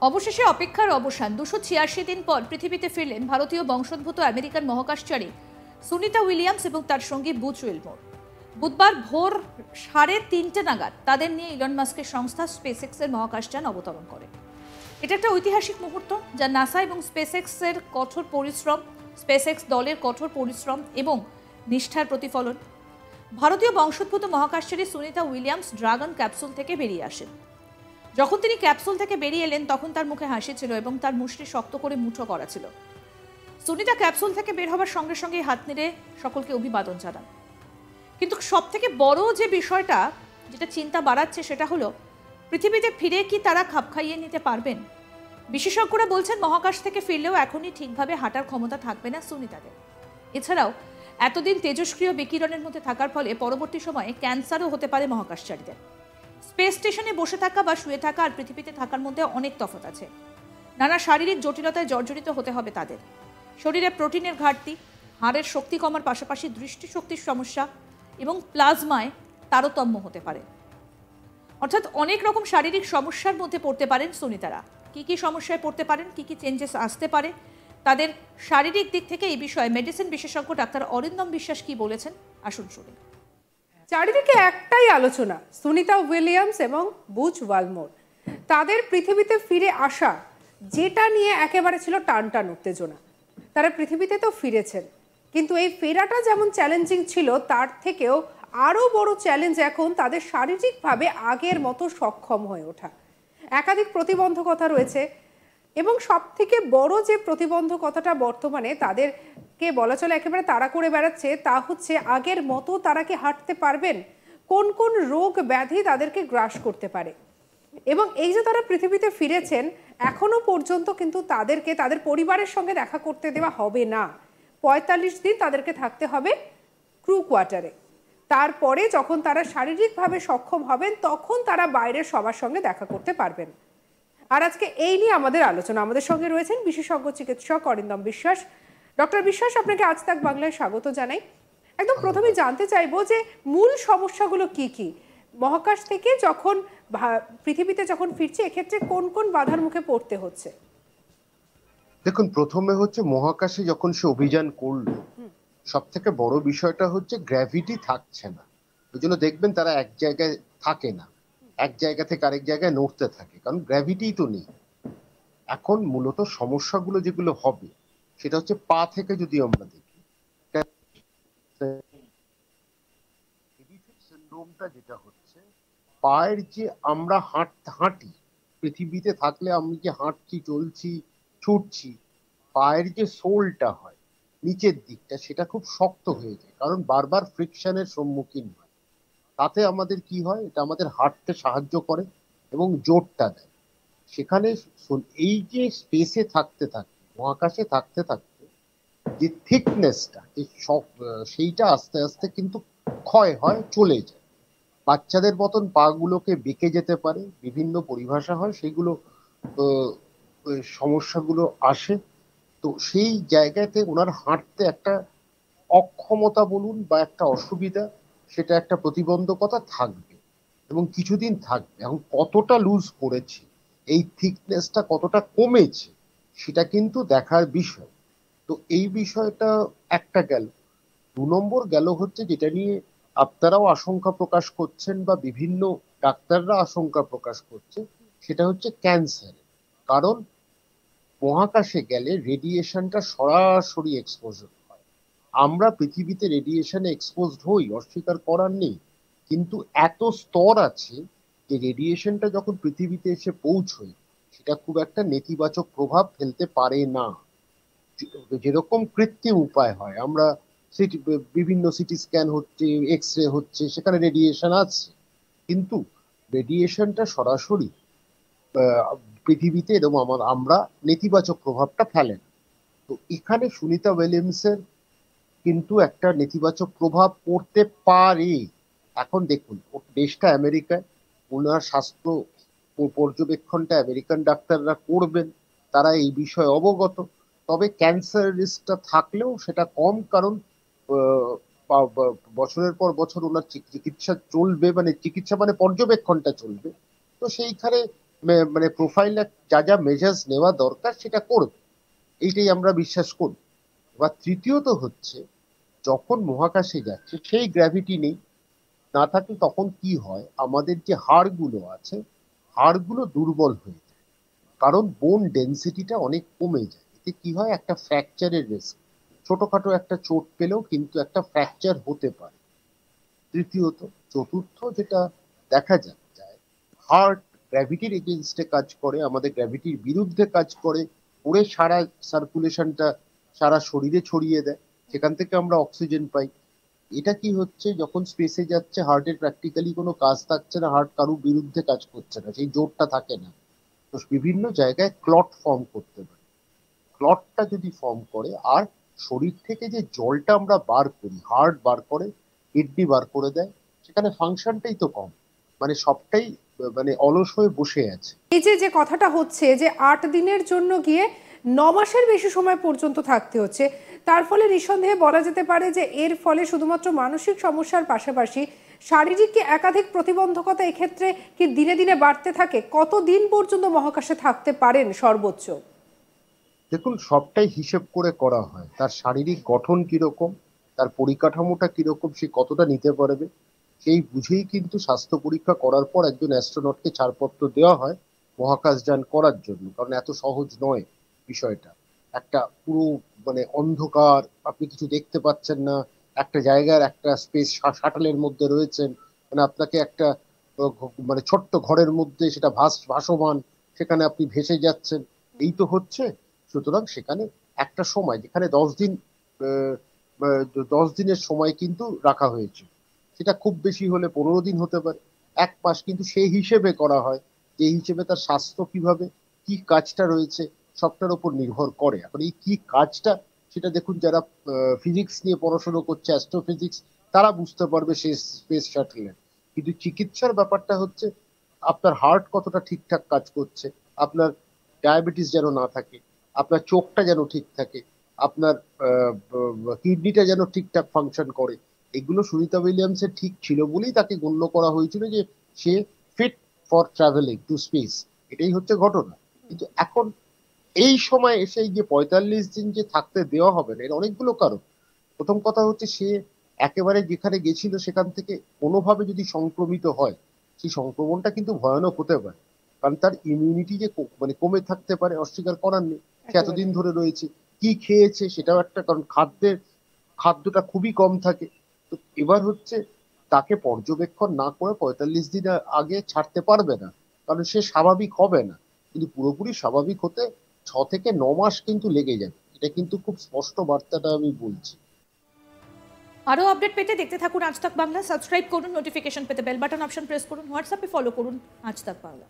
অবশেষে অপেক্ষার অবসান 286 দিন পর পৃথিবীতে ফিরলেন ভারতীয় বংশোদ্ভূত আমেরিকান মহাকাশচারী সুনিতা উইলিয়ামস এবং তার সঙ্গী বুচ উইলমোর। বুধবার ভোর 3:30 নাগাদ তাদের নিয়ে ইলন মাস্কের সংস্থা স্পেসএক্স এর মহাকাশযান অবতরণ করে। এটা একটা ঐতিহাসিক মুহূর্ত, যা নাসা এবং স্পেসএক্স এর কঠোর পরিশ্রম, স্পেসএক্স দলের কঠোর পরিশ্রম এবং নিষ্ঠার প্রতিফলন। ভারতীয় বংশোদ্ভূত মহাকাশচারী সুনিতা উইলিয়ামস ড্রাগন ক্যাপসুল থেকে বেরিয়ে আসেন। যখন তিনি ক্যাপসুল থেকে বেরিয়ে এলেন তখন তার মুখে হাসি ছিল এবং তার মুষ্টি শক্ত করে মুঠো করা ছিল। সুনিতা ক্যাপসুল থেকে বের হবার সঙ্গে সঙ্গে হাত নেড়ে সকলকে অভিবাদন জানান। কিন্তু সব থেকে বড় যে বিষয়টা, যেটা চিন্তা বাড়াচ্ছে, সেটা হলো পৃথিবীতে ফিরে কি তারা খাপ খাইয়ে নিতে পারবেন। বিশেষজ্ঞরা বলছেন মহাকাশ থেকে ফিরলেও এখনই ঠিকভাবে হাঁটার ক্ষমতা থাকবে না সুনিতাদের। এছাড়াও এতদিন তেজস্ক্রিয় বিকিরণের মধ্যে থাকার ফলে পরবর্তী সময়ে ক্যান্সারও হতে পারে মহাকাশচারীদের। স্পেস স্টেশনে বসে থাকা বা শুয়ে থাকা আর পৃথিবীতে থাকার মধ্যে অনেক তফাৎ আছে। নানা শারীরিক জটিলতায় জর্জরিত হতে হবে তাদের। শরীরে প্রোটিনের ঘাটতি, হাড়ের শক্তি কমার পাশাপাশি দৃষ্টিশক্তির সমস্যা এবং প্লাজমায় তারতম্য হতে পারে। অর্থাৎ অনেক রকম শারীরিক সমস্যার মধ্যে পড়তে পারেন সুনিতারা। কি কি সমস্যায় পড়তে পারেন, কি কি চেঞ্জেস আসতে পারে তাদের শারীরিক দিক থেকে, এই বিষয়ে মেডিসিন বিশেষজ্ঞ ডাক্তার অরিন্দম বিশ্বাস কি বলেছেন, আসুন শুনি। চারিদিকে একটাই আলোচনা, সুনিতা উইলিয়ামস এবং বুচ ওয়ালমোর। তাদের পৃথিবীতে ফিরে আসা, যেটা নিয়ে একেবারে ছিল টানটান উত্তেজনা। তারা পৃথিবীতে তো ফিরেছেন, কিন্তু এই ফেরাটা যেমন চ্যালেঞ্জিং ছিল, তার থেকেও আরও বড় চ্যালেঞ্জ এখন তাদের শারীরিকভাবে আগের মতো সক্ষম হয়ে ওঠা। একাধিক প্রতিবন্ধকতা রয়েছে এবং সব থেকে বড় যে প্রতিবন্ধকতাটা বর্তমানে তাদেরকে বলা চলে একেবারে তাড়া করে বেড়াচ্ছে, তা হচ্ছে আগের মতো তারা কি হাঁটতে পারবেন, কোন কোন রোগ ব্যাধি তাদেরকে গ্রাস করতে পারে। এবং এই যে তারা পৃথিবীতে ফিরেছেন, এখনো পর্যন্ত কিন্তু তাদেরকে তাদের পরিবারের সঙ্গে দেখা করতে দেওয়া হবে না। 45 দিন তাদেরকে থাকতে হবে ক্রু কোয়ার্টারে। তারপরে যখন তারা শারীরিকভাবে সক্ষম হবেন, তখন তারা বাইরের সবার সঙ্গে দেখা করতে পারবেন। আর আজকে এই নিয়ে আমাদের আলোচনা। আমাদের সঙ্গে রয়েছেন বিশেষজ্ঞ চিকিৎসক অরিন্দম বিশ্বাস। ডক্টর বিশ্বাস, আপনাকে আজ তাক বাংলায় স্বাগত জানাই। একদম প্রথমে জানতে চাইবো যে মূল সমস্যাগুলো কি কি, মহাকাশ থেকে যখন পৃথিবীতে যখন ফিরছে, এক্ষেত্রে কোন কোন বাধার মুখে পড়তে হচ্ছে। দেখুন, প্রথমে হচ্ছে মহাকাশে যখন সে অভিযান করলো, সব থেকে বড় বিষয়টা হচ্ছে গ্র্যাভিটি থাকছে না। ওই জন্য দেখবেন তারা এক জায়গায় থাকে না, এক জায়গা থেকে আরেক জায়গায় নড়তে থাকে, কারণ গ্র্যাভিটি তো নেই। এখন মূলত সমস্যাগুলো যেগুলো হবে সেটা হচ্ছে পা থেকে যদি আমরা দেখি, সিনড্রোমটা যেটা হচ্ছে, পায়ের যে আমরা হাঁটি পৃথিবীতে থাকলে, আমি যে হাঁটছি, চলছি, ছুটছি, পায়ের যে সোলটা হয় নিচের দিকটা, সেটা খুব শক্ত হয়ে যায়, কারণ বারবার ফ্রিকশনের সম্মুখীন হয়। তাতে আমাদের কি হয়, এটা আমাদের হাঁটতে সাহায্য করে এবং জোরটা দেয়। সেখানে এই যে স্পেসে থাকতে থাকতে, মহাকাশে থাকতে থাকতে যে থিকনেসটা, সেইটা আস্তে আস্তে কিন্তু ক্ষয় হয়, চলে যায়। বাচ্চাদের মতন পা গুলোকে বেঁকে যেতে পারে, বিভিন্ন পরিভাষা হয়, সেগুলো সমস্যাগুলো আসে। তো সেই জায়গাতে ওনার হাঁটতে একটা অক্ষমতা বলুন বা একটা অসুবিধা, সেটা একটা প্রতিবন্ধকতা থাকবে এবং কিছুদিন থাকবে। এখন কতটা লুজ করেছে, এই থিকনেসটা কতটা কমেছে, সেটা কিন্তু দেখার বিষয়। তো এই বিষয়টা একটা গেল। 2 নম্বর গেল হচ্ছে, যেটা নিয়ে আপনারাও আশঙ্কা প্রকাশ করছেন বা বিভিন্ন ডাক্তাররা আশঙ্কা প্রকাশ করছে, সেটা হচ্ছে ক্যান্সার। কারণ মহাকাশে গেলে রেডিয়েশনটা সরাসরি এক্সপোজার হয়। আমরা পৃথিবীতে রেডিয়েশনে এক্সপোজড হই, অস্বীকার করার নেই, কিন্তু এত স্তর আছে যে রেডিয়েশনটা যখন পৃথিবীতে এসে পৌঁছয়, সেটা খুব একটা নেতিবাচক প্রভাব ফেলতে পারে না। যেরকম কৃত্রিম উপায় হয়, আমরা বিভিন্ন সিটি স্ক্যান হচ্ছে, এক্স রে হচ্ছে, সেখানে রেডিয়েশন আছে, কিন্তু রেডিয়েশনটা সরাসরি পৃথিবীতে এবং আমরা নেতিবাচক প্রভাবটা ফেলে না। তো এখানে সুনিতা উইলিয়ামসের কিন্তু একটা নেতিবাচক প্রভাব পড়তে পারে। এখন দেখুন, দেশটা আমেরিকায়, ওনার স্বাস্থ্য পর্যবেক্ষণটা আমেরিকান ডাক্তাররা করবেন, তারা এই বিষয়ে অবগত। তবে ক্যান্সার রিস্কটা থাকলেও সেটা কম, কারণ বছরের পর বছর ওনার চিকিৎসা চলবে, মানে চিকিৎসা মানে পর্যবেক্ষণটা চলবে। তো সেইখানে মানে প্রোফাইল যা যা মেজার্স নেওয়া দরকার সেটা করবে, এইটাই আমরা বিশ্বাস করি। এবার তৃতীয়ত হচ্ছে, যখন মহাকাশে যাচ্ছে সেই গ্র্যাভিটি নেই, না থাকলে তখন কি হয়, আমাদের যে হাড়গুলো আছে হাড়গুলো দুর্বল হয়ে যায়, কারণ বোন ডেন্সিটিটা অনেক কমে যায়। এতে কি হয়, একটা ফ্র্যাকচারের রিস্ক, ছোটখাটো একটা চোট পেলেও কিন্তু একটা ফ্র্যাকচার হতে পারে। তৃতীয়ত, চতুর্থ যেটা দেখা যায়, হার্ট গ্র্যাভিটির এগেনস্টে কাজ করে, আমাদের গ্র্যাভিটির বিরুদ্ধে কাজ করে, পুরো সারা সার্কুলেশনটা সারা শরীরে ছড়িয়ে দেয়, সেখান থেকে আমরা অক্সিজেন পাই। এটা কি হচ্ছে, যখন স্পেসে যাচ্ছে হার্টের প্র্যাকটিক্যালি কোনো কাজ থাকছে না, হার্ট কারুর বিরুদ্ধে কাজ করছে না, সেই জোরটা থাকে না, তো বিভিন্ন জায়গায় ক্লট ফর্ম করতে পারে। ক্লটটা যদি ফর্ম করে, আর শরীর থেকে যে জলটা আমরা বার করি, হার্ট বার করে, কিডনি বার করে দেয়, সেখানে ফাংশনটাই তো কম, মানে সবটাই মানে অলস হয়ে বসে আছে। এই যে কথাটা হচ্ছে যে 8 দিনের জন্য গিয়ে 9 মাসের বেশি সময় পর্যন্ত থাকতে হচ্ছে, তার ফলে নিঃসন্দেহে বলা যেতে পারে যে এর ফলে শুধুমাত্র মানসিক সমস্যার পাশাপাশি শারীরিক কি একাধিক প্রতিবন্ধকতা এক্ষেত্রে কি দিনে দিনে বাড়তে থাকে? কতদিন পর্যন্ত মহাকাশে থাকতে পারেন সর্বোচ্চ? দেখুন, সবটাই হিসেব করে করা হয়, তার শারীরিক গঠন কিরকম, তার পরিকাঠামোটা কিরকম, সে কতটা নিতে পারবে, সেই বুঝেই কিন্তু স্বাস্থ্য পরীক্ষা করার পর একজন অ্যাস্ট্রোনটকে ছাড়পত্র দেওয়া হয় মহাকাশযান করার জন্য। কারণ এত সহজ নয় বিষয়টা, একটা পুরো মানে অন্ধকার, আপনি কিছু দেখতে পাচ্ছেন না, একটা জায়গার একটা স্পেস শাটলের মধ্যে রয়েছেন, মানে আপনাকে একটা মানে ছোট্ট ঘরের মধ্যে সেটা ভাসমান, সেখানে আপনি ভেসে যাচ্ছেন, এই তো হচ্ছে। সুতরাং সেখানে একটা সময়, যেখানে 10 দিন, 10 দিনের সময় কিন্তু রাখা হয়েছে, সেটা খুব বেশি হলে 15 দিন হতে পারে, 1 মাস, কিন্তু সেই হিসেবে করা হয়, যে হিসেবে তার স্বাস্থ্য কিভাবে, কি কাজটা রয়েছে, সবটার উপর নির্ভর করে। এখন এই কি কাজটা, সেটা দেখুন, যারা ফিজিক্স নিয়ে পড়াশোনা করছে, অ্যাস্ট্রোফিজিক্স, তারা বুঝতে পারবে সেই স্পেস শাটলের। কিন্তু চিকিৎসার ব্যাপারটা হচ্ছে, আপনার হার্ট কতটা ঠিকঠাক কাজ করছে, আপনার ডায়াবেটিস যেন না থাকে, আপনার চোখটা যেন ঠিক থাকে, আপনার কিডনিটা যেন ঠিকঠাক ফাংশন করে, এগুলো সুনিতা উইলিয়ামসের ঠিক ছিল বলেই তাকে গণ্য করা হয়েছিল যে সে fit for travelling to space. এটাই হচ্ছে ঘটনা। কিন্তু এখন এই সময় এসে যে 45 দিন যে থাকতে দেওয়া হবে না, এর অনেকগুলো কারণ। প্রথম কথা হচ্ছে, সে একেবারে যেখানে গেছিল সেখান থেকে কোনোভাবে যদি সংক্রমিত হয়, সেই সংক্রমণটা কিন্তু ভয়ানক হতে পারে, কারণ তার ইমিউনিটি যে মানে কমে থাকতে পারে, অস্বীকার করার নেই। সে এতদিন ধরে রয়েছে, কি খেয়েছে সেটাও একটা কারণ, খাদ্যটা খুবই কম থাকে। তো এবার হচ্ছে, তাকে পর্যবেক্ষণ না করে 45 দিন আগে ছাড়তে পারবে না, কারণ সে স্বাভাবিক হবে না। কিন্তু পুরোপুরি স্বাভাবিক হতে 6 থেকে 9 মাস কিন্তু লেগে যাবে, এটা কিন্তু খুব স্পষ্ট বার্তাটা আমি বলছি। আরও আপডেট পেতে দেখতে থাকুন আজ তাক বাংলা। সাবস্ক্রাইব করুন, নোটিফিকেশন পেতে বেল বাটন অপশন প্রেস করুন, হোয়াটসঅ্যাপে ফলো করুন আজ তাক বাংলা।